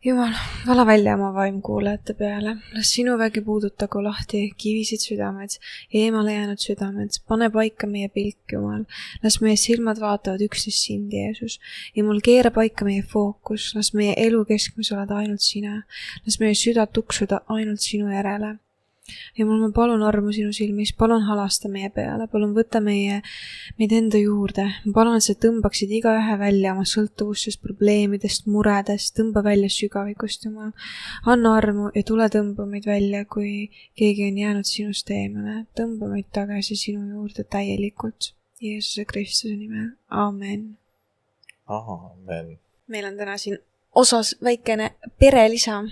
Jumal, vala välja oma vaim kuulajate peale. Las sinu vägi puudutagu lahti kivisid südamed, eemale jäänud südamed. Pane paika meie pilk, Jumal. Las meie silmad vaatavad üksteist sind, Jeesus. Jumal, keera paika meie fookus. Las meie elu keskmes oled ainult sina. Las meie süda tuksuda ainult sinu järele. Jumal, ma palun armu sinu silmis, palun halasta meie peale, palun võta meid enda juurde. Ma palun, et sa tõmbaksid igaühe välja oma sõltuvustest, probleemidest, muredest, tõmba välja sügavikust, Jumal. Anna armu ja tule tõmba meid välja, kui keegi on jäänud sinust eemale. Tõmba meid tagasi sinu juurde täielikult. Jeesuse Kristuse nimel. Amen. Amen. Meil on täna siin osas väikene perelisa.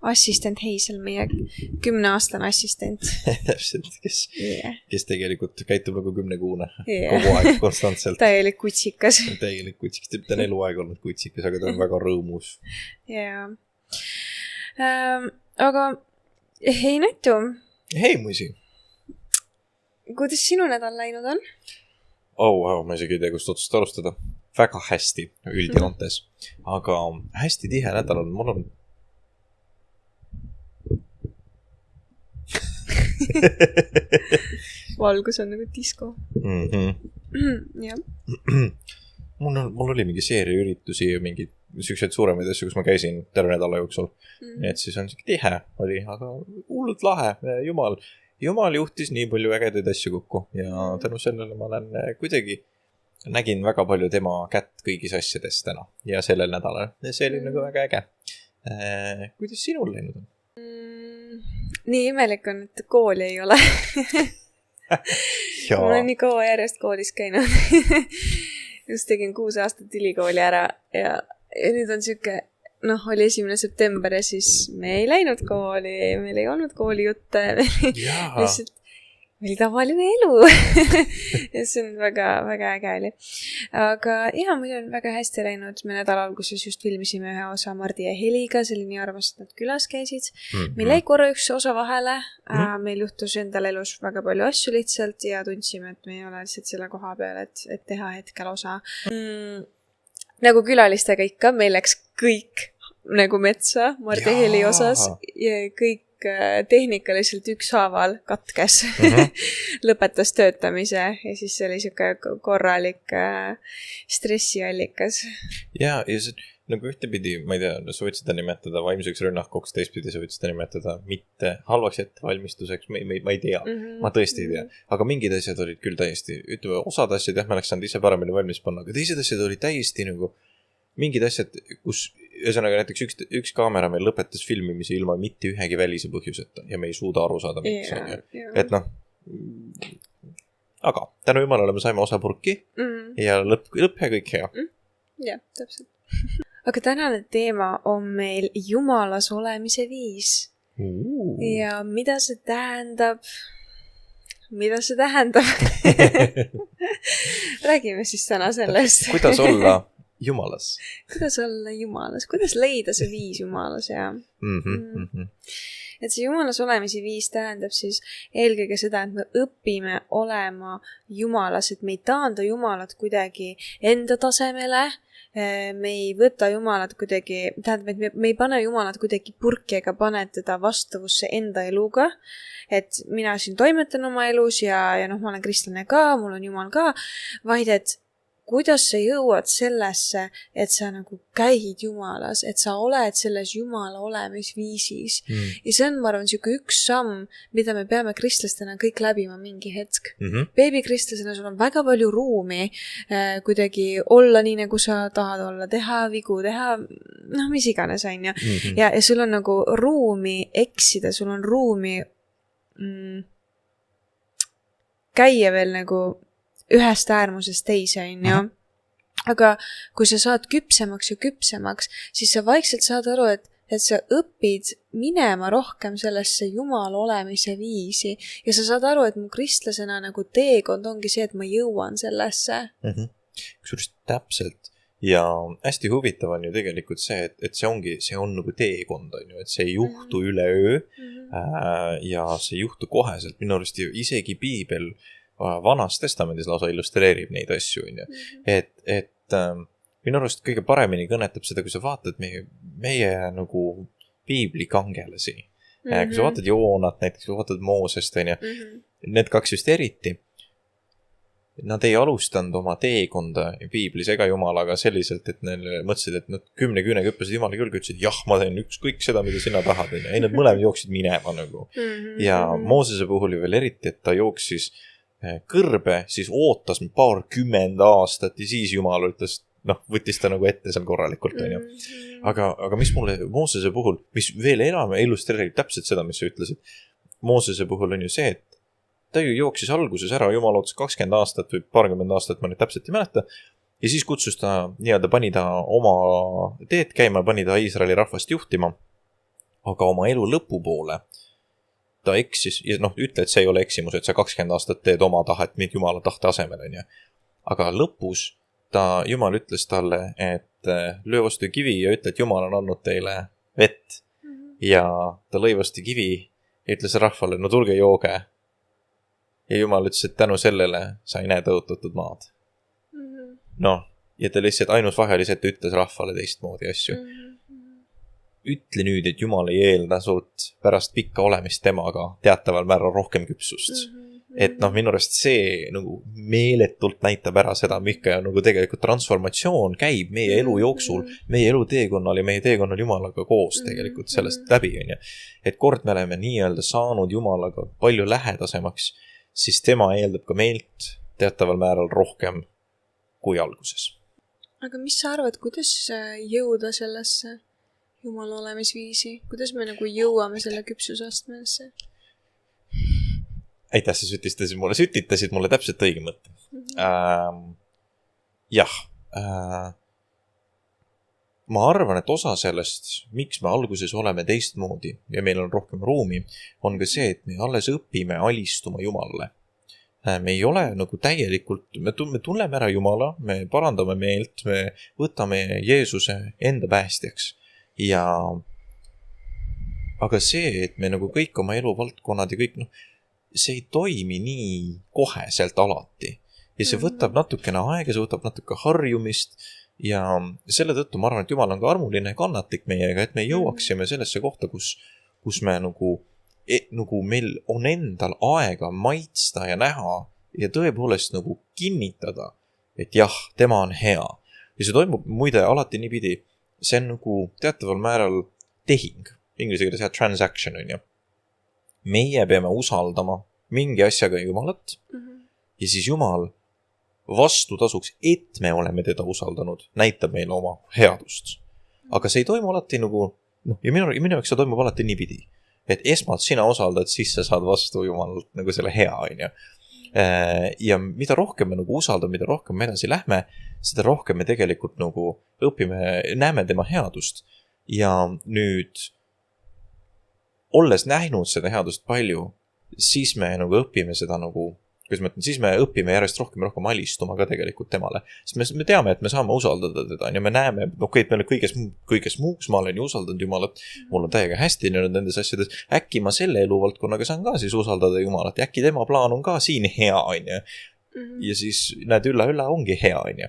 Assistent Heisel, meie 10-aastane assistent. Täpselt, kes tegelikult käitub nagu 10-kuune. Kogu aeg, konstantselt. Täielik kutsikas. Ta on eluaeg olnud kutsikas, aga ta on väga rõõmus. Jaa. Aga hei Nätu. Hei muisi. Kuidas sinu nädal läinud on? Ma isegi ei tea, kust otsust alustada. Väga hästi üldjoontes. Aga hästi tihe nädal on. Mul on valgus on nagu disko. Jah. Mul oli mingi seeria üritusi ja mingi sellised suuremaid asju, kus ma käisin terve nädala jooksul. Et siis on tihe oli, aga hullult lahe. Jumal juhtis nii palju ägedaid asju kokku ja tänu sellele ma olen kuidagi nägin väga palju tema kätt kõigis asjades täna ja sellel nädalal. Ja see oli nagu väga äge. Kuidas sinul läinud on? Nii imelik on, et kooli ei ole. Ma olen nii kaua järjest koolis käinud. Just tegin 6 aastat ülikooli ära ja nüüd on siuke, oli 1. september ja siis me ei läinud kooli, meil ei olnud koolijutte. Lihtsalt meil tavaline elu. Ja see on väga, väga äge oli. Aga muidu on väga hästi läinud. Me nädala alguses just filmisime ühe osa Mardi ja Heliga. See oli nii armas, et nad külas käisid. Meil jäi korra üks osa vahele. Meil juhtus endal elus väga palju asju lihtsalt ja tundsime, et me ei ole lihtsalt selle koha peal, et teha hetkel osa. Nagu külalistega ikka, meil läks kõik nagu metsa Mardi ja Heli osas ja kõik tehnika lihtsalt ükshaaval katkes. Lõpetas töötamise ja siis see oli siuke korralik stressiallikas. Ja see nagu ühtepidi, ma ei tea, sa võid seda nimetada vaimseks rünnakuks, teistpidi sa võid seda nimetada mitte halvaks ettevalmistuseks, ma ei tea, ma tõesti ei tea. Aga mingid asjad olid küll täiesti, ütleme, osad asjad me oleks saanud ise paremini valmis panna, aga teised asjad olid täiesti nagu mingid asjad, kus ühesõnaga näiteks üks kaamera meil lõpetas filmimise ilma mitte ühegi välise põhjuseta ja me ei suuda aru saada miks. Et aga tänu jumalale me saime osa purki ja lõpp ja kõik hea. Jah, täpselt. Aga tänane teema on meil jumalas olemise viis. Ja mida see tähendab? Räägime siis täna sellest. Kuidas olla jumalas? Kuidas leida see viis jumalas, ja? Et see jumalas olemise viis tähendab siis eelkõige seda, et me õpime olema jumalas, et me ei taanda jumalat kuidagi enda tasemele, me ei võta jumalat kuidagi, tähendab, et me ei pane jumalat kuidagi purki ega pane teda vastavusse enda eluga, et mina siin toimetan oma elus ja ma olen kristlane ka, mul on jumal ka, vaid et kuidas sa jõuad sellesse, et sa nagu käid jumalas, et sa oled selles jumala olemisviisis. Ja see on, ma arvan, siuke üks samm, mida me peame kristlastena kõik läbima mingi hetk. Beebikristlasena sul on väga palju ruumi kuidagi olla nii, nagu sa tahad olla, teha vigu, teha, mis iganes on. Ja sul on nagu ruumi eksida, sul on ruumi käia veel nagu ühest äärmusest teise, on. Aga kui sa saad küpsemaks ja küpsemaks, siis sa vaikselt saad aru, et sa õpid minema rohkem sellesse jumala olemise viisi ja sa saad aru, et mu kristlasena nagu teekond ongi see, et ma jõuan sellesse. Kusjuures täpselt. Ja hästi huvitav on ju tegelikult see, et see on nagu teekond, et see ei juhtu üleöö ja see ei juhtu koheselt. Minu arust isegi piibel Vanas testamendis lausa illustreerib neid asju, et minu arust kõige paremini kõnetab seda, kui sa vaatad meie nagu piiblikangelasi. Kui sa vaatad Joonat, näiteks kui vaatad Moosest, need kaks just eriti, nad ei alustanud oma teekonda piiblis ega Jumalaga selliselt, et neil mõtlesid, et nad 10 küünega hüppasid Jumala külge, ütlesid, jah, ma teen ükskõik seda, mida sina tahad. Ei, nad mõlemad jooksid minema nagu. Ja Moosese puhul ju veel eriti, et ta jooksis kõrbe, siis ootas 20 aastat ja siis Jumal ütles, võttis ta nagu ette seal korralikult. Aga mis mulle Moosese puhul, mis veel enam illustreerib täpselt seda, mis sa ütlesid, Moosese puhul on ju see, et ta ju jooksis alguses ära, Jumal ootas 20 aastat või 20 aastat, ma nüüd täpselt ei mäleta, ja siis kutsus ta, pani ta oma teed käima, pani ta Iisraeli rahvast juhtima, aga oma elu lõpupoole ta eksis, ja ütle, et see ei ole eksimus, et sa 20 aastat teed oma tahet, mitte Jumala tahte asemel, aga lõpus Jumal ütles talle, et löö vastu kivi ja ütle, et Jumal on andnud teile vett, ja ta lõi vastu kivi ja ütles rahvale, no tulge jooge. Ja Jumal ütles, et tänu sellele sa ei näe tõotatud maad. Ja ta lihtsalt ainus vahe oli see, et ta ütles rahvale teistmoodi asju. Ütle nüüd, et Jumal ei eelda sult pärast pikka olemist temaga teataval määral rohkem küpsust. Et minu arust see nagu meeletult näitab ära seda, Mihka, nagu tegelikult transformatsioon käib meie elu jooksul, meie elu teekonnal ja meie teekonnal Jumalaga koos tegelikult sellest läbi. Et kord me oleme nii-öelda saanud Jumalaga palju lähedasemaks, siis tema eeldab ka meilt teataval määral rohkem kui alguses. Aga mis sa arvad, kuidas jõuda sellesse Jumala olemisviisi? Kuidas me nagu jõuame selle küpsusastmesse? Aitäh, sa sütitasid mulle täpselt õige mõtte. Ma arvan, et osa sellest, miks me alguses oleme teistmoodi ja meil on rohkem ruumi, on ka see, et me alles õpime alistuma Jumalale. Me ei ole nagu täielikult, me tunneme ära Jumala, me parandame meelt, me võtame Jeesuse enda päästjaks. Aga see, et me nagu kõik oma eluvaldkonnad ja kõik, see ei toimi nii koheselt alati. Ja see võtab natukene aega, see võtab natuke harjumist. Ja selle tõttu ma arvan, et Jumal on ka armuline kannatlik meiega, et me jõuaksime sellesse kohta, kus me nagu meil on endal aega maitsta ja näha ja tõepoolest nagu kinnitada, et jah, tema on hea. Ja see toimub muide alati niipidi, see on nagu teataval määral tehing, inglise keeles transaction on ju. Meie peame usaldama mingi asjaga Jumalat ja siis Jumal vastutasuks, et me oleme teda usaldanud, näitab meile oma headust. Aga see ei toimu alati nagu, ja minu jaoks see toimub alati niipidi, et esmalt sina usaldad, siis sa saad vastu Jumalalt nagu selle hea, on ju. Ja mida rohkem me nagu usaldame, mida rohkem me edasi lähme, seda rohkem me tegelikult nagu õpime, näeme tema headust. Ja nüüd, olles näinud seda headust palju, siis me nagu õpime seda nagu, siis me õpime järjest rohkem alistuma ka tegelikult temale. Sest me teame, et me saame usaldada teda ja me näeme, et meil kõiges muuks ma olen ju usaldanud Jumalat, mul on täiega hästi nendes asjades, äkki ma selle eluvaldkonnaga saan ka siis usaldada Jumalat ja äkki tema plaan on ka siin hea, on ju. Ja siis näed, ülla ongi hea, on ju.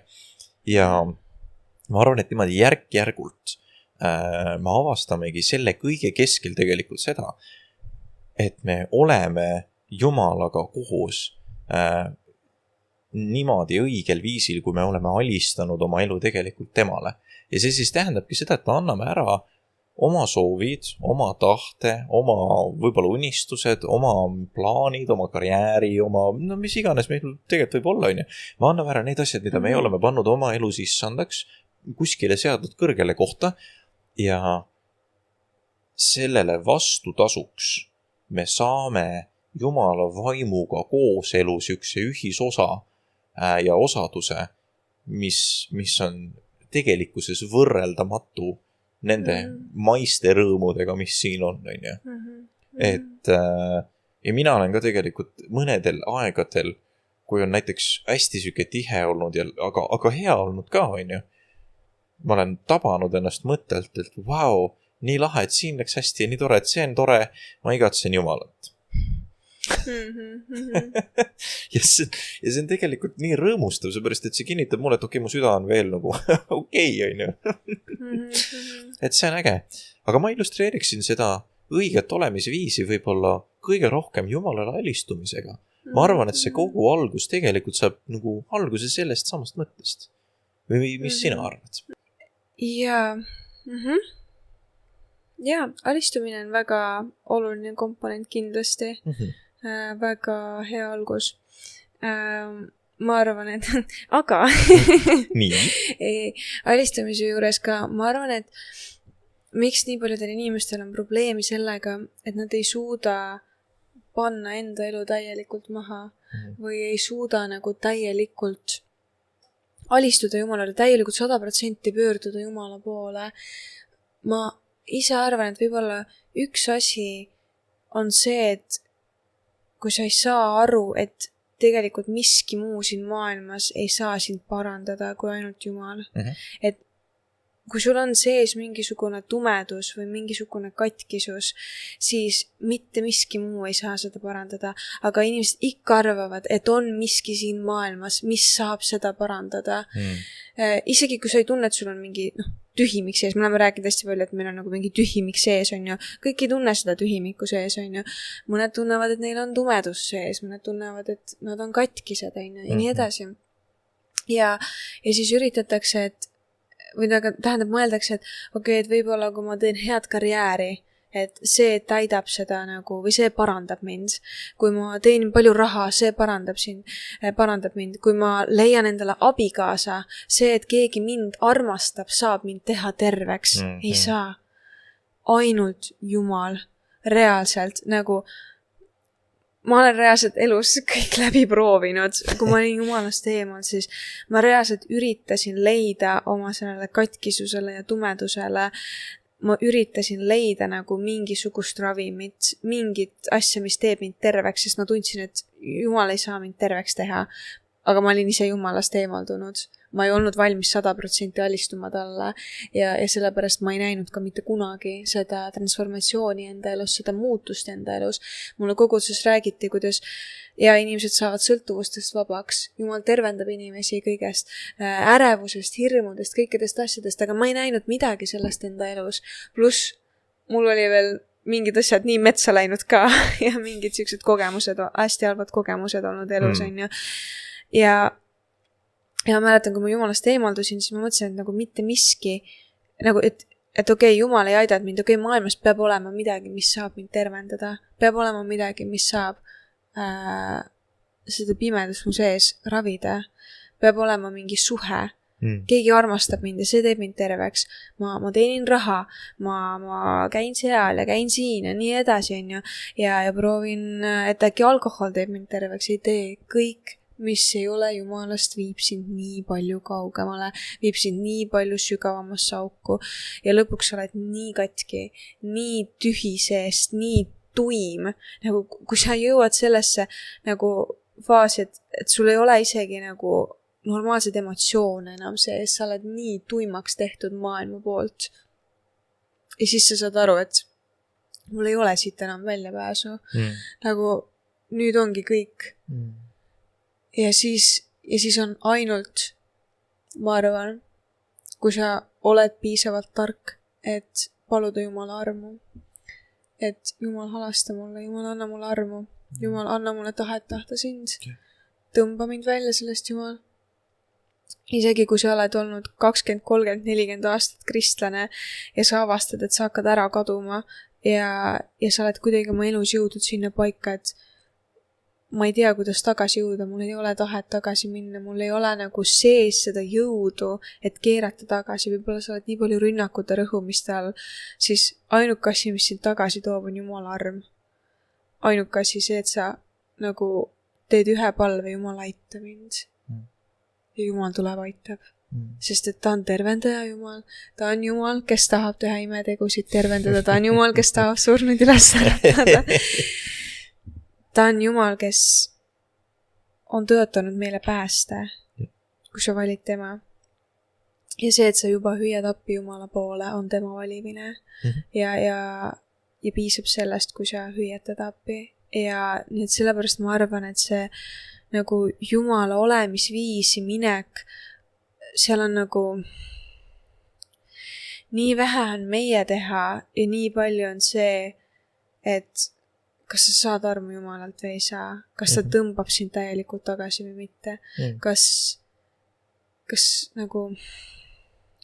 Ja ma arvan, et niimoodi järk-järgult me avastamegi selle kõige keskel tegelikult seda, et me oleme Jumalaga koos niimoodi õigel viisil, kui me oleme alistanud oma elu tegelikult temale. Ja see siis tähendabki seda, et me anname ära oma soovid, oma tahte, oma võib-olla unistused, oma plaanid, oma karjääri, mis iganes meil tegelikult võib olla, on ju. Me anname ära neid asjad, mida me oleme pannud oma elu sissandaks, kuskile seadnud kõrgele kohta ja sellele vastutasuks me saame Jumala vaimuga koos elus üks ühisosa ja osaduse, mis on tegelikkuses võrreldamatu nende maiste rõõmudega, mis siin on, on ju. Et ja mina olen ka tegelikult mõnedel aegadel, kui on näiteks hästi süke tihe olnud, aga hea olnud ka, on ju. Ma olen tabanud ennast mõttelt, et vau, nii lahe, et siin läks hästi ja nii tore, et see on tore, ma igatsen Jumalat. ja see on tegelikult nii rõõmustav, seepärast, et see kinnitab mulle, et okei, mu süda on veel nagu okei, on ju. Et see on äge. Aga ma illustreeriksin seda õiget olemisviisi võib-olla kõige rohkem Jumalale alistumisega. Ma arvan, et see kogu algus tegelikult saab nagu alguse sellest samast mõttest. Või mis sina arvad? Jaa. Jaa, alistumine on väga oluline komponent kindlasti. Väga hea algus. Ma arvan, et aga alistamise juures ka ma arvan, et miks nii paljudel inimestel on probleemi sellega, et nad ei suuda panna enda elu täielikult maha või ei suuda nagu täielikult alistuda Jumalale, täielikult 100% pöörduda Jumala poole. Ma ise arvan, et võib-olla üks asi on see, et kui sa ei saa aru, et tegelikult miski muu siin maailmas ei saa sind parandada kui ainult Jumal. Et kui sul on sees mingisugune tumedus või mingisugune katkisus, siis mitte miski muu ei saa seda parandada. Aga inimesed ikka arvavad, et on miski siin maailmas, mis saab seda parandada. Isegi kui sa ei tunne, et sul on mingi tühimik sees, me oleme rääkinud hästi palju, et meil on nagu mingi tühimik sees, on ju. Kõik ei tunne seda tühimikku sees, on ju. Mõned tunnevad, et neil on tumedus sees, mõned tunnevad, et nad on katkised, on ju, ja nii edasi. Ja siis üritatakse, et või tähendab, mõeldakse, et okei, et võib-olla kui ma teen head karjääri, et see täidab seda nagu, või see parandab mind. Kui ma teen palju raha, see parandab mind. Kui ma leian endale abikaasa, see, et keegi mind armastab, saab mind teha terveks. Ei saa. Ainult Jumal. Reaalselt, nagu ma olen reaalselt elus kõik läbi proovinud. Kui ma olin Jumalast eemal, siis ma reaalselt üritasin leida oma sellele katkisusele ja tumedusele. Ma üritasin leida nagu mingisugust ravimit, mingit asja, mis teeb mind terveks, sest ma tundsin, et Jumal ei saa mind terveks teha. Aga ma olin ise Jumalast eemaldunud. Ma ei olnud valmis 100% alistuma talle ja sellepärast ma ei näinud ka mitte kunagi seda transformatsiooni enda elus, seda muutust enda elus. Mulle koguduses räägiti, kuidas inimesed saavad sõltuvustest vabaks. Jumal tervendab inimesi kõigest, ärevusest, hirmudest, kõikidest asjadest, aga ma ei näinud midagi sellest enda elus. Pluss mul oli veel mingid asjad nii metsa läinud ka ja mingid siuksed kogemused, hästi halvad kogemused olnud elus, on ju. Ja ma mäletan, kui ma Jumalast eemaldusin, siis ma mõtlesin, et nagu mitte miski, nagu et okei, Jumal ei aidanud mind, okei, maailmas peab olema midagi, mis saab mind tervendada, peab olema midagi, mis saab seda pimedust mu sees ravida, peab olema mingi suhe, keegi armastab mind ja see teeb mind terveks, ma teenin raha, ma käin seal ja käin siin ja nii edasi, on ju, ja proovin, et äkki alkohol teeb mind terveks, ei tee, kõik mis ei ole Jumalast, viib sind nii palju kaugemale, viib sind nii palju sügavamasse auku ja lõpuks sa oled nii katki, nii tühi seest, nii tuim, nagu kui sa jõuad sellesse nagu faasi, et sul ei ole isegi nagu normaalseid emotsioone enam sees, sa oled nii tuimaks tehtud maailma poolt. Ja siis sa saad aru, et mul ei ole siit enam väljapääsu. Nagu nüüd ongi kõik. Ja siis on ainult, ma arvan, kui sa oled piisavalt tark, et paluda Jumala armu. Et Jumal halasta mulle, Jumal anna mulle armu, Jumal anna mulle tahet tahta sind. Tõmba mind välja sellest, Jumal. Isegi kui sa oled olnud 20, 30, 40 aastat kristlane ja sa avastad, et sa hakkad ära kaduma ja sa oled kuidagi oma elus jõudnud sinna paika, et ma ei tea, kuidas tagasi jõuda, mul ei ole tahet tagasi minna, mul ei ole nagu sees seda jõudu, et keerata tagasi, võib-olla sa oled nii palju rünnakute rõhumiste all, siis ainuke asi, mis sind tagasi toob, on Jumala arm. Ainuke asi see, et sa nagu teed ühe palve, Jumal aita mind. Ja Jumal tuleb aitab. Sest et ta on tervendaja Jumal, ta on Jumal, kes tahab teha imetegusid tervendada, ta on Jumal, kes tahab surnud üles äratada. Ta on Jumal, kes on töötanud meile pääste, kui sa valid tema. Ja see, et sa juba hüüad appi Jumala poole, on tema valimine. Ja piisab sellest, kui sa hüüad teda appi. ja nii et sellepärast ma arvan, et see nagu Jumala olemisviisi minek, seal on nagu nii vähe on meie teha ja nii palju on see, et kas sa saad armu Jumalalt või ei saa, kas ta tõmbab sind täielikult tagasi või mitte, kas nagu,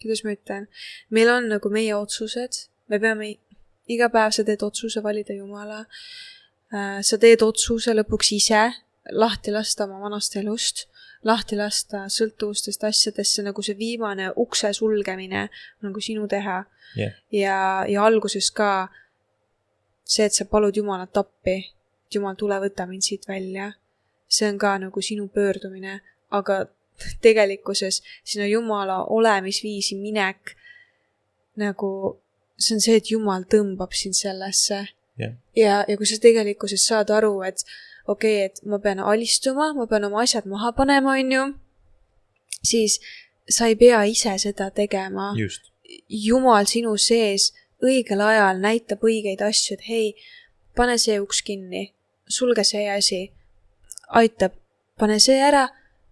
kuidas ma ütlen, meil on nagu meie otsused, me peame iga päev sa teed otsuse valida Jumala, sa teed otsuse lõpuks ise lahti lasta oma vanast elust, lahti lasta sõltuvustest asjadesse, nagu see viimane ukse sulgemine nagu sinu teha. Ja alguses ka see, et sa palud Jumalat appi, et Jumal tule võta mind siit välja, see on ka nagu sinu pöördumine, aga tegelikkuses sinu Jumala olemisviisi minek nagu see on see, et Jumal tõmbab sind sellesse. Ja kui sa tegelikkuses saad aru, et okei, et ma pean alistuma, ma pean oma asjad maha panema, on ju, siis sa ei pea ise seda tegema. Just. Jumal sinu sees õigel ajal näitab õigeid asju, et hei, pane see uks kinni, sulge see asi, aitab, pane see ära,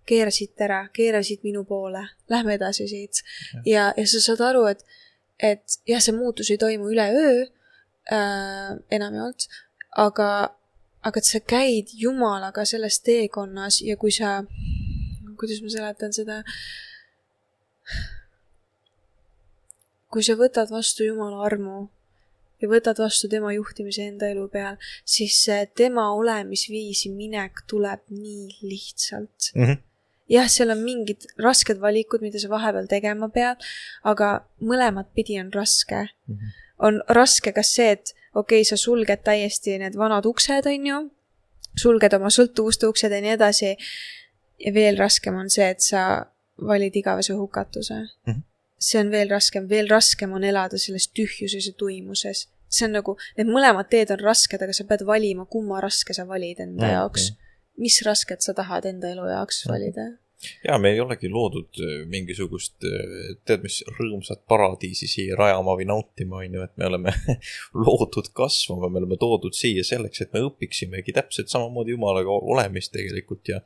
keera siit minu poole, lähme edasi siit. Ja sa saad aru, et jah, see muutus ei toimu üleöö enamjaolt, aga et sa käid Jumalaga selles teekonnas ja kui sa, kuidas ma seletan seda, kui sa võtad vastu Jumala armu ja võtad vastu tema juhtimise enda elu peal, siis tema olemisviisi minek tuleb nii lihtsalt. Jah, seal on mingid rasked valikud, mida sa vahepeal tegema pead, aga mõlemat pidi on raske. On raske kas see, et okei, sa sulged täiesti need vanad uksed, on ju, sulged oma sõltuvuste uksed ja nii edasi. Ja veel raskem on see, et sa valid igavese hukatuse. See on veel raskem on elada selles tühjuses ja tuimuses. See on nagu, need mõlemad teed on rasked, aga sa pead valima, kumma raske sa valid enda jaoks. Mis rasket sa tahad enda elu jaoks valida? Ja me ei olegi loodud mingisugust, tead mis rõõmsat paradiisi siia rajama või nautima, on ju, et me oleme loodud kasvama, me oleme toodud siia selleks, et me õpiksimegi täpselt samamoodi Jumalaga olemist tegelikult ja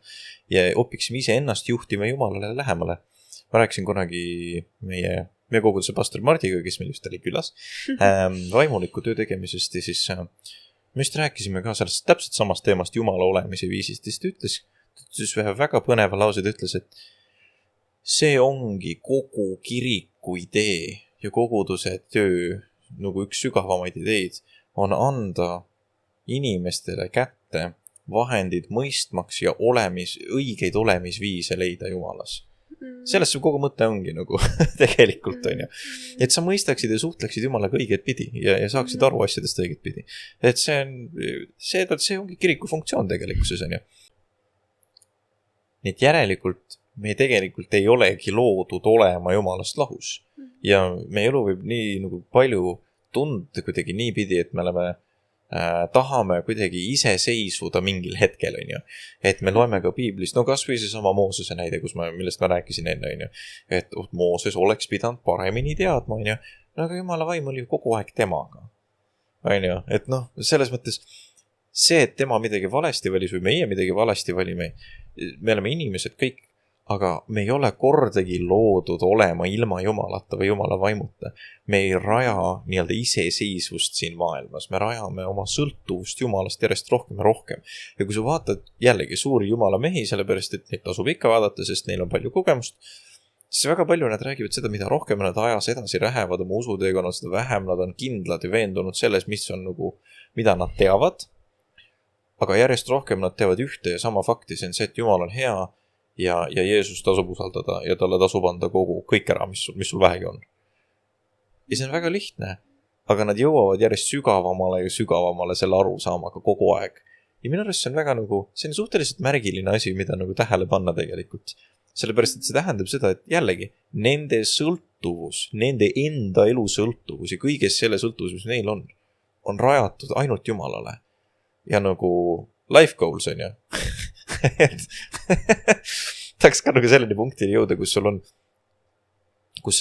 õpiksime ise ennast juhtima Jumalale lähemale. Ma rääkisin kunagi meie koguduse pastor Mardiga, kes meil just oli külas, vaimuliku töö tegemisest ja siis me just rääkisime ka sellest täpselt samast teemast Jumala olemise viisist ja siis ta ütles ühe väga põneva lause, ta ütles, et see ongi kogu kiriku idee ja koguduse töö nagu üks sügavamaid ideid on anda inimestele kätte vahendid mõistmaks ja õigeid olemisviise leida Jumalas. Sellest see kogu mõte ongi nagu tegelikult on ju. Et sa mõistaksid ja suhtleksid Jumalaga õiget pidi ja saaksid aru asjadest õiget pidi. Et see ongi kiriku funktsioon tegelikkuses on ju. Nii et järelikult me tegelikult ei olegi loodud olema Jumalast lahus. Ja meie elu võib nii nagu palju tunda kuidagi nii pidi, et me oleme tahame kuidagi iseseisvuda mingil hetkel, on ju. Et me loeme ka piiblist, no kas või see sama Moosese näide, millest ma rääkisin enne, on ju. Et Mooses oleks pidanud paremini teadma, on ju. No aga Jumala vaim oli kogu aeg temaga. On ju, et noh, selles mõttes see, et tema midagi valesti valis või meie midagi valesti valime, me oleme inimesed kõik, aga me ei ole kordagi loodud olema ilma Jumalata või Jumala vaimuta. Me ei raja nii-öelda iseseisvust siin maailmas. Me rajame oma sõltuvust Jumalast järjest rohkem ja rohkem. Ja kui sa vaatad jällegi suuri Jumala mehi, sellepärast, et neid tasub ikka vaadata, sest neil on palju kogemust, siis väga palju nad räägivad seda, mida rohkem nad ajas edasi lähevad oma usuteekonnal, seda vähem nad on kindlad ja veendunud selles, mis on nagu, mida nad teavad. Aga järjest rohkem nad teavad ühte ja sama fakti, see on see, et Jumal on hea ja Jeesus tasub usaldada ja talle tasub anda kõik ära, mis sul vähegi on. Ja see on väga lihtne, aga nad jõuavad järjest sügavamale ja sügavamale selle arusaamaga kogu aeg. Ja minu arust see on väga nagu, see on suhteliselt märgiline asi, mida nagu tähele panna tegelikult. Sellepärast, et see tähendab seda, et jällegi nende sõltuvus, nende enda elu sõltuvus ja kõigest selle sõltuvus, mis neil on rajatud ainult Jumalale. Ja nagu life goals on ju. Tahaks ka nagu selleni punktini jõuda, kus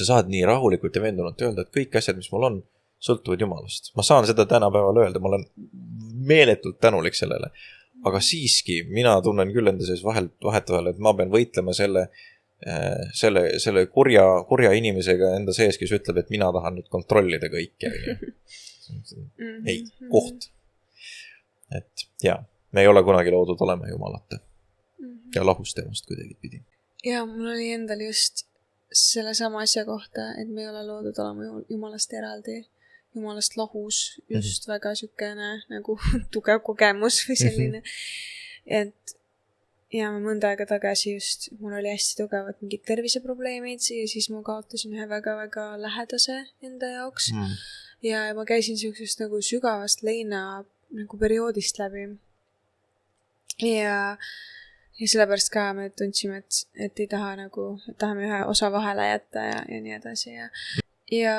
sa saad nii rahulikult ja veendunult öelda, et kõik asjad, mis mul on, sõltuvad Jumalast. Ma saan seda tänapäeval öelda, ma olen meeletult tänulik sellele. Aga siiski, mina tunnen küll enda sees vahetevahel, et ma pean võitlema selle kurja inimesega enda sees, kes ütleb, et mina tahan nüüd kontrollida kõike. Ei, koht. Et jaa, me ei ole kunagi loodud olema jumalate ja lahus temast kuidagi pidi. Ja mul oli endal just selle sama asja kohta, et me ei ole loodud olema jumalast eraldi, jumalast lahus, just väga sükene nagu tugev kogemus või selline. Et ja ma mõnda aega tagasi just, mul oli hästi tugevad mingid terviseprobleemid ja siis ma kaotasin ühe väga-väga lähedase enda jaoks. Ja ma käisin sellisest nagu sügavast leina nagu perioodist läbi. Ja sellepärast ka me tundsime, et ei taha nagu, et tahame ühe osa vahele jätta ja nii edasi. Ja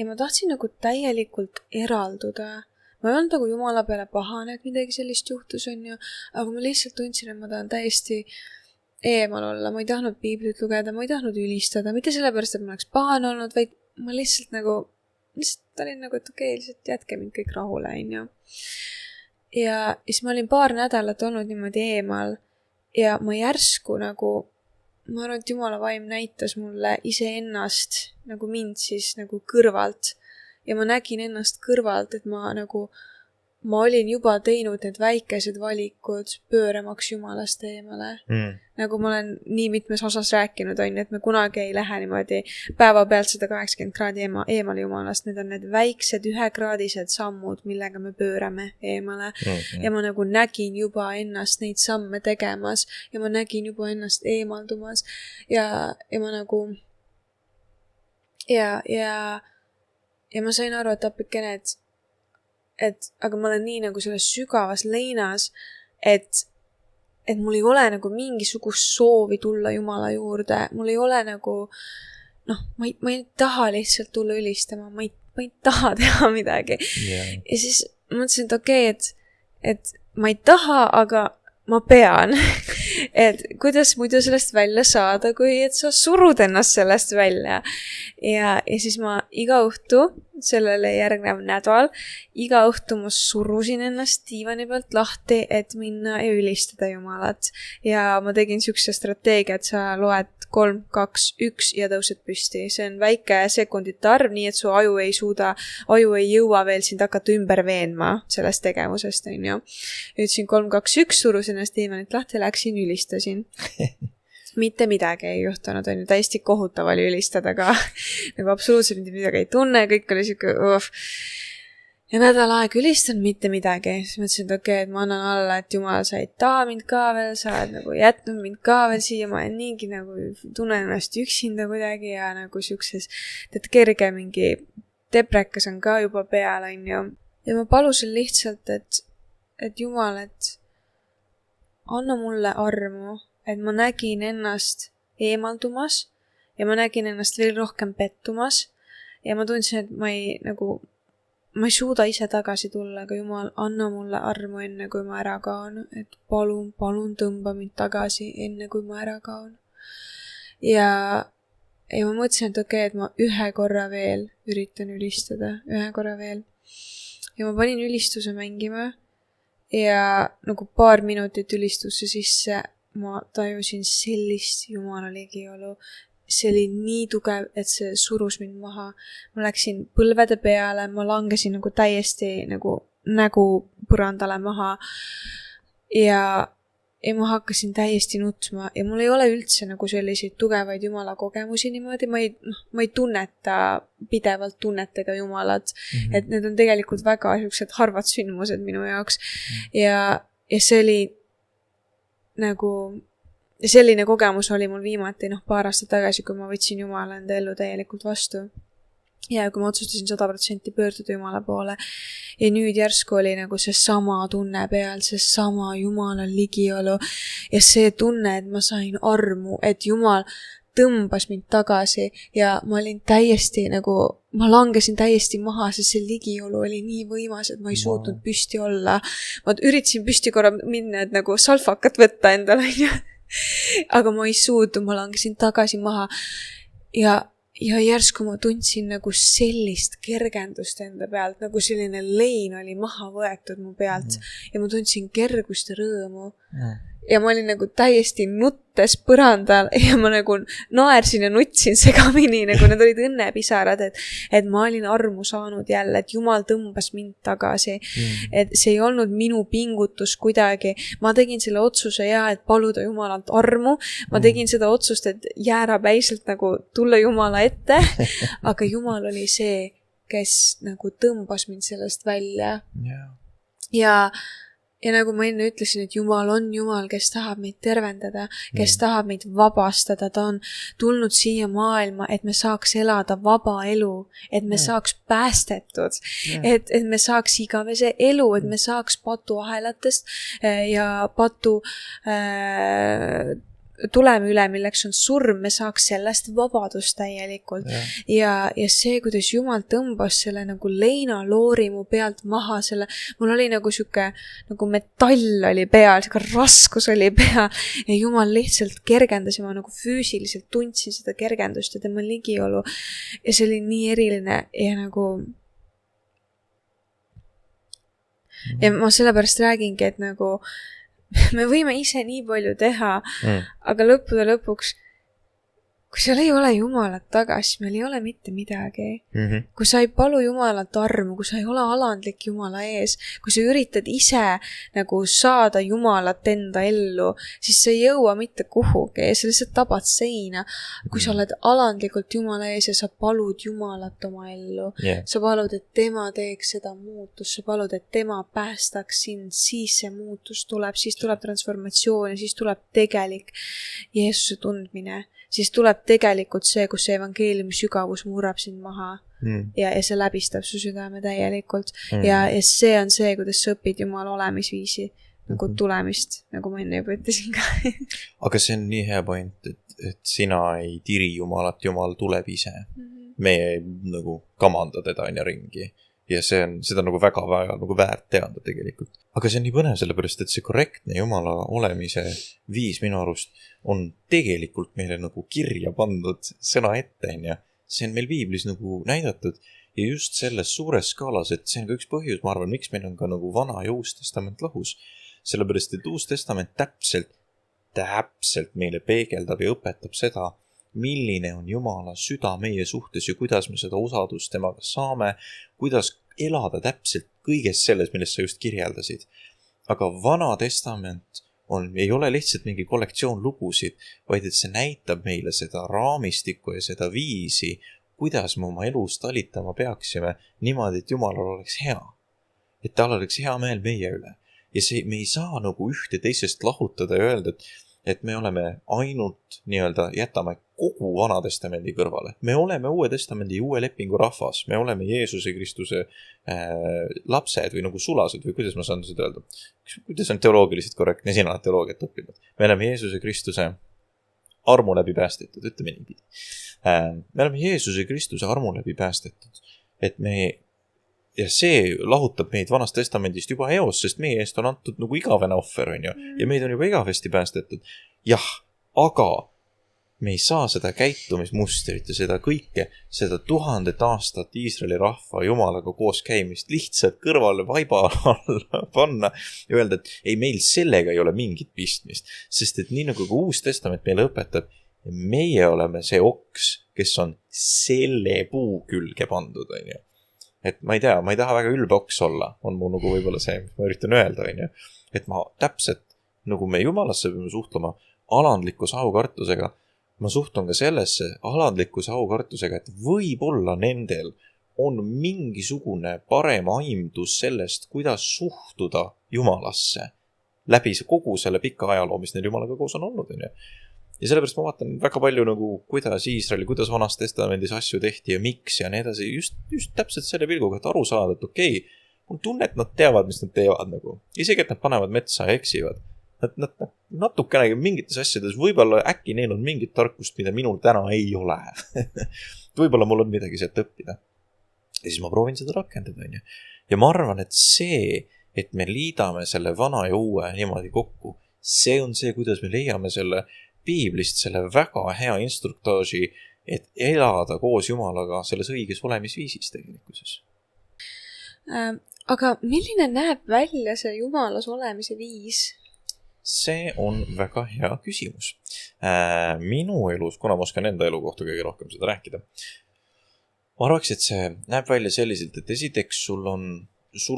ma tahtsin nagu täielikult eralduda. Ma ei olnud nagu Jumala peale pahane, et midagi sellist juhtus on ju, aga ma lihtsalt tundsin, et ma tahan täiesti eemal olla. Ma ei tahtnud piiblit lugeda, ma ei tahtnud ülistada. Mitte sellepärast, et ma oleks pahane olnud, vaid ma lihtsalt olin nagu, et okei, lihtsalt jätke mind kõik rahule, on ju. Ja siis ma olin 2 nädalat olnud niimoodi eemal ja ma järsku nagu, ma arvan, et Jumala vaim näitas mulle iseennast nagu mind siis nagu kõrvalt ja ma nägin ennast kõrvalt, et ma olin juba teinud need väikesed valikud pööramaks Jumalast eemale. Nagu ma olen nii mitmes osas rääkinud, on, et me kunagi ei lähe niimoodi päevapealt 180 kraadi eemale Jumalast. Need on need väiksed 1-kraadised sammud, millega me pöörame eemale. Ja ma nagu nägin juba ennast neid samme tegemas ja ma nägin juba ennast eemaldumas ja ma nagu ja ma sain aru, et appikene, aga ma olen nii nagu selles sügavas leinas, et mul ei ole nagu mingisugust soovi tulla Jumala juurde. Mul ei ole nagu, ma ei taha lihtsalt tulla ülistama, ma ei taha teha midagi. Yeah. Ja siis mõtlesin, et okei, et ma ei taha, aga ma pean. Et kuidas muidu sellest välja saada, kui et sa surud ennast sellest välja. Ja siis ma iga õhtu, sellele järgnev nädal, iga õhtu ma surusin ennast diivani pealt lahti, et minna ja ülistada Jumalat. Ja ma tegin sükse strateegia, et sa loed 3, 2, 1 ja tõused püsti. See on väike sekundite arv, nii et su aju ei jõua veel sind hakata ümber veenma sellest tegevusest, on ju. Ütlesin 3, 2, 1, surusin ennast diivanit lahti, läksin, ülistasin. Mitte midagi ei juhtunud, on ju, täiesti kohutav oli ülistada ka. Nagu absoluutselt mitte midagi ei tunne, kõik oli siuke Ja nädal aeg ülistan, mitte midagi. Siis mõtlesin, et okei, et ma annan alla, et Jumal, sa ei taha mind ka veel, sa oled nagu jätnud mind ka veel siia, ma olen niigi nagu tunnen ennast üksinda kuidagi ja nagu siukses, et kerge mingi deprekas on ka juba peal, on ju. Ja ma palusin lihtsalt, et Jumal, et anna mulle armu, et ma nägin ennast eemaldumas ja ma nägin ennast veel rohkem pettumas ja ma tundsin, et ma ei suuda ise tagasi tulla, aga Jumal, anna mulle armu enne, kui ma ära kaon, et palun tõmba mind tagasi enne, kui ma ära kaon. Ja ma mõtlesin, et okei, et ma 1 korra veel üritan ülistada, 1 korra veel. Ja ma panin ülistuse mängima ja nagu 2 minutit ülistusse sisse ma tajusin sellist Jumala ligiolu. See oli nii tugev, et see surus mind maha. Ma läksin põlvede peale, ma langesin nagu täiesti nagu nägu põrandale maha ja ma hakkasin täiesti nutma ja mul ei ole üldse nagu selliseid tugevaid Jumala kogemusi niimoodi. Ma ei tunneta pidevalt tunnetega Jumalat, et need on tegelikult väga sellised harvad sündmused minu jaoks ja see oli nagu selline kogemus oli mul viimati 2 aastat tagasi, kui ma võtsin Jumala enda ellu täielikult vastu. Ja kui ma otsustasin 100% pöörduda Jumala poole. Ja nüüd järsku oli nagu see sama tunne peal, see sama Jumala ligiolu. Ja see tunne, et ma sain armu, et Jumal tõmbas mind tagasi ja ma olin täiesti nagu, ma langesin täiesti maha, sest see ligiolu oli nii võimas, et ma ei suutnud püsti olla. Ma üritasin püsti korra minna, et nagu salfakat võtta endale, aga ma ei suutnud, ma langesin tagasi maha ja ja järsku ma tundsin nagu sellist kergendust enda pealt, nagu selline lein oli maha võetud mu pealt ja ma tundsin kergust ja rõõmu. Ja ma olin nagu täiesti nuttes põrandal ja ma nagu naersin ja nutsin segamini, nagu need olid õnnepisarad, et ma olin armu saanud jälle, et Jumal tõmbas mind tagasi. Et see ei olnud minu pingutus kuidagi. Ma tegin selle otsuse et paluda Jumalalt armu. Ma tegin seda otsust, et jäärapäiselt nagu tulla Jumala ette, aga Jumal oli see, kes nagu tõmbas mind sellest välja. Ja nagu ma enne ütlesin, et Jumal on Jumal, kes tahab meid tervendada, kes tahab meid vabastada. Ta on tulnud siia maailma, et me saaks elada vaba elu, et me saaks päästetud, et me saaks igavese elu, et me saaks patuahelatest ja patu tuleme üle, milleks on surm, me saaks sellest vabadust täielikult. Ja see, kuidas Jumal tõmbas selle nagu leinaloori mu pealt maha, mul oli nagu siuke, nagu metall oli peal, siuke raskus oli peal ja Jumal lihtsalt kergendas ja ma nagu füüsiliselt tundsin seda kergendust ja tema ligiolu. Ja see oli nii eriline ja nagu ja ma sellepärast räägingi, et nagu me võime ise nii palju teha, aga lõppude lõpuks, kui seal ei ole Jumalat tagasi, meil ei ole mitte midagi. Kui sa ei palu Jumalat armu, kui sa ei ole alandlik Jumala ees, kui sa üritad ise nagu saada Jumalat enda ellu, siis sa ei jõua mitte kuhugi ja sa lihtsalt tabad seina. Kui sa oled alandlikult Jumala ees ja sa palud Jumalat oma ellu, sa palud, et tema teeks seda muutus, sa palud, et tema päästaks sind, siis see muutus tuleb, siis tuleb transformatsioon ja siis tuleb tegelik Jeesuse tundmine. Siis tuleb tegelikult see, kus see evangeeliumi sügavus murrab sind maha ja see läbistab su südame täielikult. Ja see on see, kuidas sa õpid Jumala olemisviisi nagu tulemist, nagu ma enne juba ütlesin ka. Aga see on nii hea point, et sina ei tiri Jumalat, Jumal tuleb ise. Meie nagu kamanda teda aina ringi. Ja seda nagu väga nagu väärt teada tegelikult. Aga see on nii põnev sellepärast, et see korrektne Jumala olemise viis minu arust on tegelikult meile nagu kirja pandud sõna ette. See on meil Piiblis nagu näidatud ja just selles suures skaalas, et see on ka üks põhjus, ma arvan, miks meil on ka nagu vana ja uus testament lahus. Sellepärast, et uus testament täpselt meile peegeldab ja õpetab seda, milline on Jumala süda meie suhtes ja kuidas me seda usadust temaga saame, kuidas elada täpselt kõiges selles, millest sa just kirjeldasid. Aga vana testament ei ole lihtsalt mingi kollektsioon lugusid, vaid et see näitab meile seda raamistikku ja seda viisi, kuidas me oma elus talitama peaksime niimoodi, et Jumalal oleks hea. Et tal oleks hea meel meie üle. Ja me ei saa nagu ühte teisest lahutada ja öelda, et me oleme ainult jätame kogu Vana testamendi kõrvale. Me oleme Uue testamendi ja Uue lepingu rahvas. Me oleme Jeesuse Kristuse lapsed või nagu sulased või kuidas ma saan seda öelda. Kuidas on teoloogiliselt korrektne, sina oled teoloogiat õppinud. Me oleme Jeesuse Kristuse armu läbi päästetud, ütleme niipidi. Me oleme Jeesuse Kristuse armu läbi päästetud. Ja see lahutab meid Vanast testamendist juba eos, sest meie eest on antud nagu igavene ohver, on ju, ja meid on juba igavesti päästetud. Jah, aga me ei saa seda käitumismustrit ja seda kõike, seda 1000 aastat Iisraeli rahva Jumalaga koos käimist lihtsalt kõrvale vaiba alla panna ja öelda, et ei, meil sellega ei ole mingit pistmist. Sest et nii nagu ka Uus testament meile õpetab, meie oleme see oks, kes on selle puu külge pandud, on ju. Et ma ei tea, ma ei taha väga ülbe oks olla, on mu nagu võib-olla see, mis ma üritan öelda, on ju. Et ma täpselt, nagu me Jumalasse peame suhtlema alandlikus aukartusega, ma suhtun ka sellesse alandlikus aukartusega, et võib-olla nendel on mingisugune parem aimdus sellest, kuidas suhtuda Jumalasse läbi kogu selle pika ajaloo, mis neil Jumalaga koos on olnud, on ju. Ja sellepärast ma vaatan väga palju nagu, kuidas Iisraeli, kuidas Vanas testamendis asju tehti ja miks ja nii edasi, just täpselt selle pilguga, et aru saada, et okei, mul tunne, et nad teavad, mis nad teevad nagu. Isegi, et nad panevad metsa ja eksivad. Nad natukene mingites asjades, võib-olla äkki neil on mingit tarkust, mida minul täna ei ole. Võib-olla mul on midagi sealt õppida. Ja siis ma proovin seda rakendada, on ju. Ja ma arvan, et see, et me liidame selle vana ja uue niimoodi kokku, see on see, kuidas me leiame selle Piiblist selle väga hea instruktaaži et elada koos Jumalaga selles õiges olemisviisis tegelikkuses. Aga milline näeb välja see Jumalas olemise viis? See on väga hea küsimus. Minu elus, kuna ma oskan enda elu kohta kõige rohkem seda rääkida, ma arvaks, et see näeb välja selliselt, et esiteks sul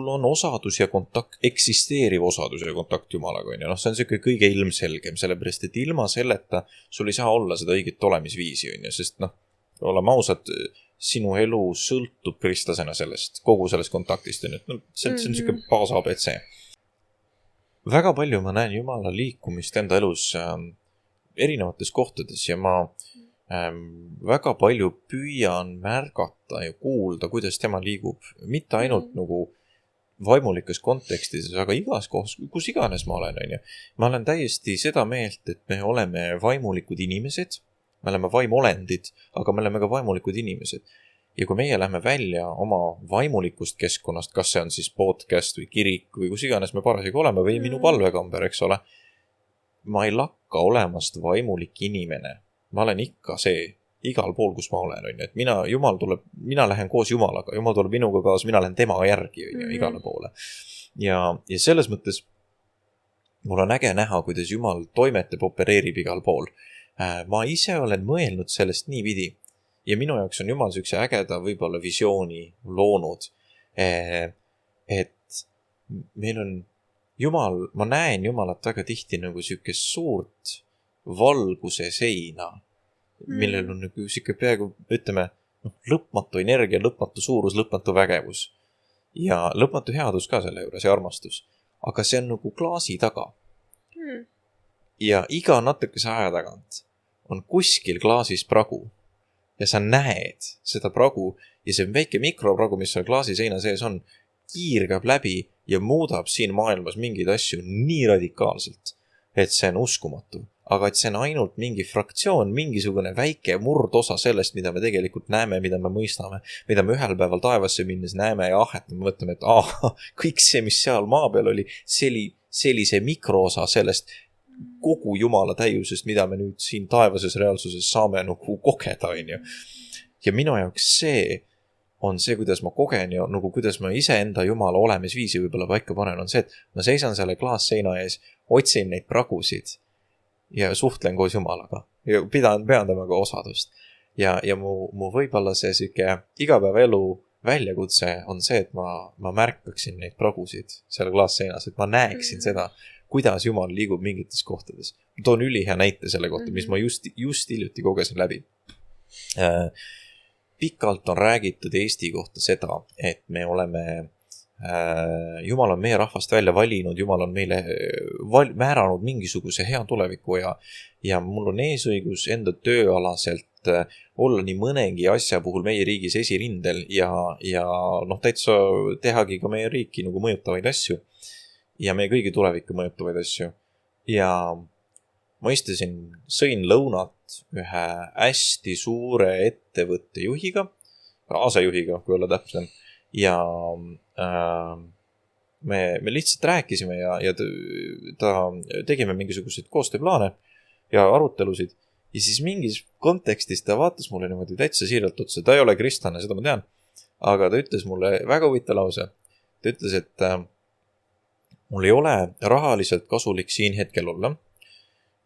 on osadus ja kontakt, eksisteeriv osadus ja kontakt Jumalaga, on ju. See on selline kõige ilmselgem, sellepärast, et ilma selleta sul ei saa olla seda õiget olemisviisi, on ju, sest oleme ausad, sinu elu sõltub kristlasena sellest, kogu sellest kontaktist, on ju. See on selline baas ABC. Väga palju ma näen Jumala liikumist enda elus erinevates kohtades ja ma väga palju püüan märgata ja kuulda, kuidas tema liigub. Mitte ainult nagu vaimulikas kontekstis, aga igas kohas, kus iganes ma olen, on ju. Ma olen täiesti seda meelt, et me oleme vaimulikud inimesed, me oleme vaimolendid, aga me oleme ka vaimulikud inimesed. Ja kui meie lähme välja oma vaimulikust keskkonnast, kas see on siis podcast või kirik või kus iganes me parasjagu oleme või minu palvekamber, eks ole, ma ei lakka olemast vaimulik inimene. Ma olen ikka see igal pool, kus ma olen, on ju. Et mina lähen koos Jumalaga, Jumal tuleb minuga kaasa, mina lähen tema järgi, on ju, igale poole. Ja selles mõttes mul on äge näha, kuidas Jumal toimetab, opereerib igal pool. Ma ise olen mõelnud sellest niipidi. Ja minu jaoks on Jumal sükse ägeda võib-olla visiooni loonud, et meil on Jumal, ma näen Jumalat väga tihti nagu sükes suurt valguse seina, millel on nagu siuke peaaegu, ütleme, lõpmatu energia, lõpmatu suurus, lõpmatu vägevus ja lõpmatu headus ka selle juures ja armastus. Aga see on nagu klaasi taga. Ja iga natukese aja tagant on kuskil klaasis pragu. Ja sa näed seda pragu ja see väike mikropragu, mis seal klaasi seina sees on, kiirgab läbi ja muudab siin maailmas mingeid asju nii radikaalselt, et see on uskumatu. Aga et see on ainult mingi fraktsioon, mingisugune väike murdosa sellest, mida me tegelikult näeme, mida me mõistame, mida me ühel päeval taevasse minnes näeme ja ahetame, mõtleme, et kõik see, mis seal maa peal oli, sellise mikroosa sellest kogu Jumala täiusest, mida me nüüd siin taevases reaalsuses saame nagu kogeda, on ju. Ja minu jaoks see on see, kuidas ma kogen ja nagu kuidas ma iseenda Jumala olemisviisi võib-olla paika panen, on see, et ma seisan selle klaasseina ees, otsin neid pragusid ja suhtlen koos Jumalaga ja pean temaga osadust. Ja mu võib-olla see siuke igapäevaelu väljakutse on see, et ma märkaksin neid pragusid selle klaasseinas, et ma näeksin seda, kuidas Jumal liigub mingites kohtades. Toon ülihea näite selle kohta, mis ma just hiljuti kogesin läbi. Pikalt on räägitud Eesti kohta seda, et me oleme, Jumal on meie rahvast välja valinud, Jumal on meile määranud mingisuguse hea tuleviku ja mul on eesõigus enda tööalaselt olla nii mõnegi asja puhul meie riigis esirindel ja täitsa tehagi ka meie riiki nagu mõjutavaid asju. Ja meie kõigi tulevikku mõjutavaid asju. Ja ma istusin, sõin lõunat ühe hästi suure ettevõtte juhiga, asejuhiga, kui olla täpsem. Ja me lihtsalt rääkisime ja ta tegime mingisuguseid koostööplaane ja arutelusid. Ja siis mingis kontekstis ta vaatas mulle niimoodi täitsa siiralt otsa. Ta ei ole kristlane, seda ma tean. Aga ta ütles mulle väga huvitav lause. Ta ütles, et mul ei ole rahaliselt kasulik siin hetkel olla.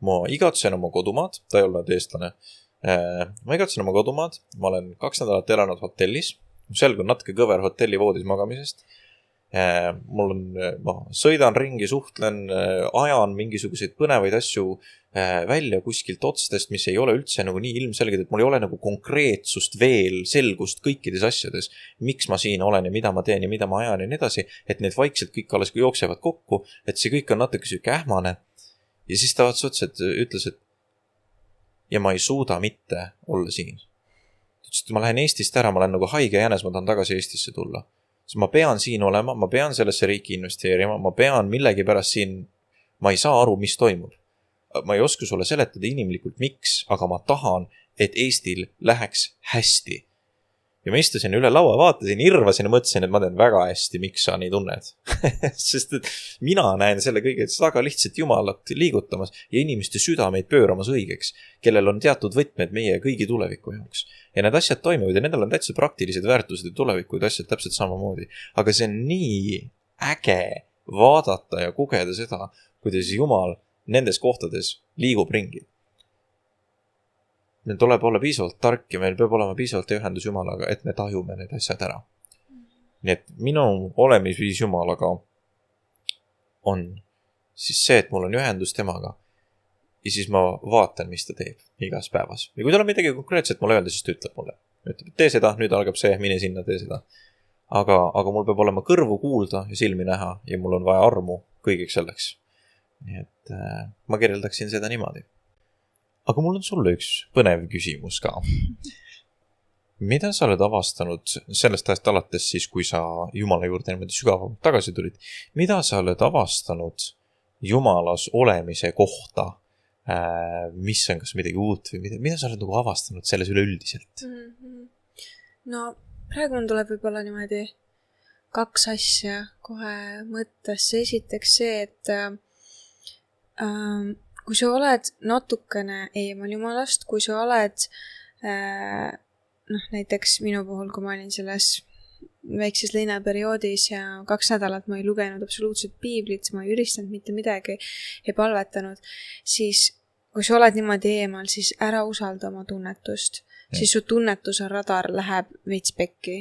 Ma igatsen oma kodumaad, ta ei olnud eestlane. Ma igatsen oma kodumaad, ma olen 2 nädalat elanud hotellis. Selg on natuke kõver hotelli voodis magamisest. Ma sõidan ringi, suhtlen, ajan mingisuguseid põnevaid asju välja kuskilt otstest, mis ei ole üldse nagu nii ilmselged, et mul ei ole nagu konkreetsust veel, selgust kõikides asjades, miks ma siin olen ja mida ma teen ja mida ma ajan ja nii edasi, et need vaikselt kõik alles jooksevad kokku, et see kõik on natuke siuke ähmane. Ja siis ta ütles, et ja ma ei suuda mitte olla siin. Ma lähen Eestist ära, ma olen nagu haige jänes, ma tahan tagasi Eestisse tulla. Ma pean siin olema, ma pean sellesse riiki investeerima, ma pean millegi pärast siin, ma ei saa aru, mis toimub. Ma ei oska sulle seletada inimlikult miks, aga ma tahan, et Eestil läheks hästi. ja ma istusin üle laua, vaatasin, irvasin ja mõtlesin, et ma tean väga hästi, miks sa nii tunned. Sest et mina näen selle kõige taga lihtsalt Jumalat liigutamas ja inimeste südameid pööramas õigeks, kellel on teatud võtmed meie kõigi tuleviku jaoks. Ja need asjad toimuvad ja nendel on täitsa praktilised väärtused ja tulevikud asjad täpselt samamoodi. Aga see on nii äge vaadata ja kogeda seda, kuidas Jumal nendes kohtades liigub ringi. Meil tuleb olla piisavalt tark ja meil peab olema piisavalt ühendus Jumalaga, et me tajume need asjad ära. Nii et minu olemisviis Jumalaga on siis see, et mul on ühendus temaga ja siis ma vaatan, mis ta teeb igas päevas. Ja kui tal on midagi konkreetset mulle öelda, siis ta ütleb mulle. Ütleb, et tee seda, nüüd algab see, mine sinna, tee seda. Aga mul peab olema kõrvu kuulda ja silmi näha ja mul on vaja armu kõigeks selleks. Nii et ma kirjeldaksin seda niimoodi. Aga mul on sulle üks põnev küsimus ka. Mida sa oled avastanud sellest ajast alates siis, kui sa Jumala juurde niimoodi sügavamalt tagasi tulid? Mida sa oled avastanud Jumalas olemise kohta? Mis on kas midagi uut või mida sa oled nagu avastanud selles üleüldiselt? No praegu on tuleb võib-olla niimoodi 2 asja kohe mõttesse. Esiteks see, et kui sa oled natukene eemal Jumalast, kui sa oled näiteks minu puhul, kui ma olin selles väikses linnaperioodis ja 2 nädalat ma ei lugenud absoluutselt piiblit, ma ei ülistanud mitte midagi, ei palvetanud, siis kui sa oled niimoodi eemal, siis ära usalda oma tunnetust. Siis su tunnetuse radar läheb veits pekki.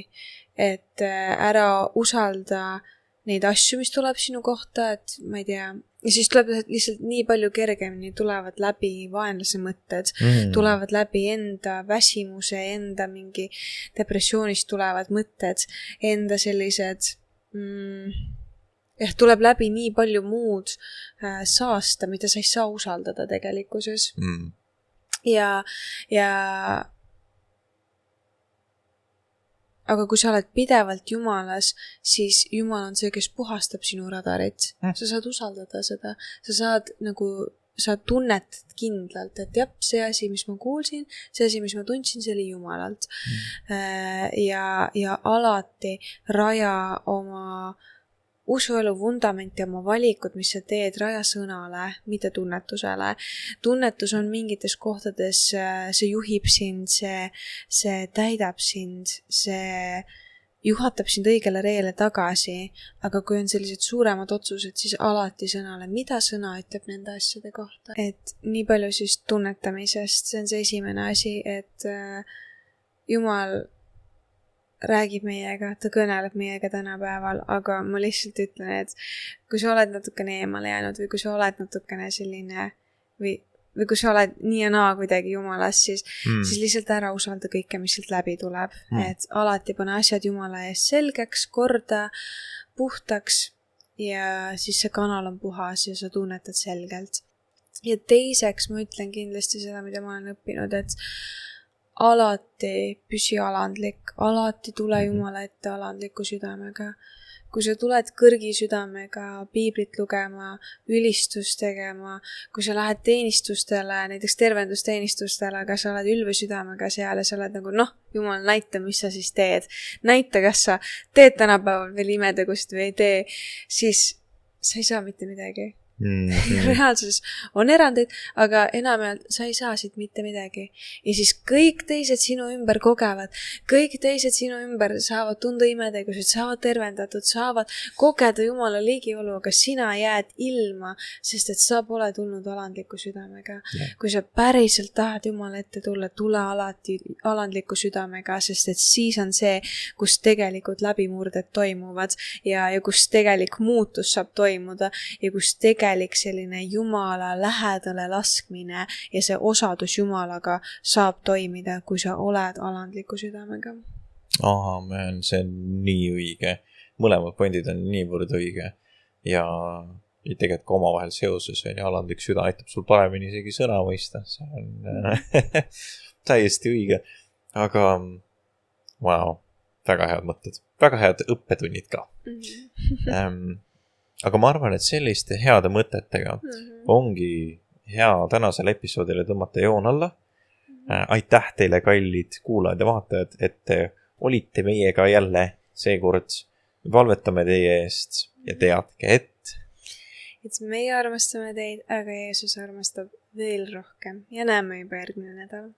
Et ära usalda neid asju, mis tuleb sinu kohta, et ma ei tea. Ja siis tuleb lihtsalt nii palju kergemini tulevad läbi vaenlase mõtted, tulevad läbi enda väsimuse, enda mingi depressioonist tulevad mõtted, enda sellised, tuleb läbi nii palju muud saasta, mida sa ei saa usaldada tegelikkuses. Ja aga kui sa oled pidevalt Jumalas, siis Jumal on see, kes puhastab sinu radarit. Sa saad usaldada seda. Sa tunnetad kindlalt, et jah, see asi, mis ma kuulsin, see asi, mis ma tundsin, see oli Jumalalt. Ja alati raja oma usuelu vundament ja oma valikud, mis sa teed, raja sõnale, mitte tunnetusele. Tunnetus on mingites kohtades, see juhib sind, see täidab sind, see juhatab sind õigele reele tagasi, aga kui on sellised suuremad otsused, siis alati sõnale, mida sõna ütleb nende asjade kohta. Et nii palju siis tunnetamisest, see on see esimene asi, et Jumal räägib meiega, ta kõneleb meiega tänapäeval, aga ma lihtsalt ütlen, et kui sa oled natukene eemale jäänud või kui sa oled natukene selline või kui sa oled nii ja naa kuidagi Jumalas, siis lihtsalt ära usalda kõike, mis sealt läbi tuleb. Et alati pane asjad Jumala ees selgeks, korda, puhtaks ja siis see kanal on puhas ja sa tunnetad selgelt. Ja teiseks ma ütlen kindlasti seda, mida ma olen õppinud, et alati püsi alandlik, alati tule Jumala ette alandliku südamega. Kui sa tuled kõrgi südamega piiblit lugema, ülistust tegema, kui sa lähed teenistustele, näiteks tervendusteenistustele, kas sa oled ülve südamega seal ja sa oled nagu, Jumal, näita, mis sa siis teed. Näita, kas sa teed tänapäeval veel imetegust või ei tee, siis sa ei saa mitte midagi. Reaalsus on erandeid, aga enamjaolt sa ei saa siit mitte midagi. Ja siis kõik teised sinu ümber kogevad, kõik teised sinu ümber saavad tunda imetegused, saavad tervendatud, saavad kogeda Jumala ligiolu, aga sina jääd ilma, sest et sa pole tulnud alandliku südamega. Kui sa päriselt tahad Jumala ette tulla, tule alati alandliku südamega, sest et siis on see, kus tegelikult läbimurded toimuvad ja kus tegelik muutus saab toimuda ja kus selline Jumala lähedale laskmine ja see osadus Jumalaga saab toimida, kui sa oled alandliku südamega. Aamen, see on nii õige. Mõlemad pointid on niivõrd õige ja tegelikult ka omavahel seoses on ja alandlik süda aitab sul paremini isegi sõna mõista. See on täiesti õige. Aga väga head mõtted. Väga head õppetunnid ka. Aga ma arvan, et selliste heade mõtetega ongi hea tänasel episoodile tõmmata joon alla. Aitäh teile, kallid kuulajad ja vaatajad, et te olite meiega jälle seekord. Palvetame teie eest ja teadke, et meie armastame teid, aga Jeesus armastab veel rohkem ja näeme juba järgmine nädal.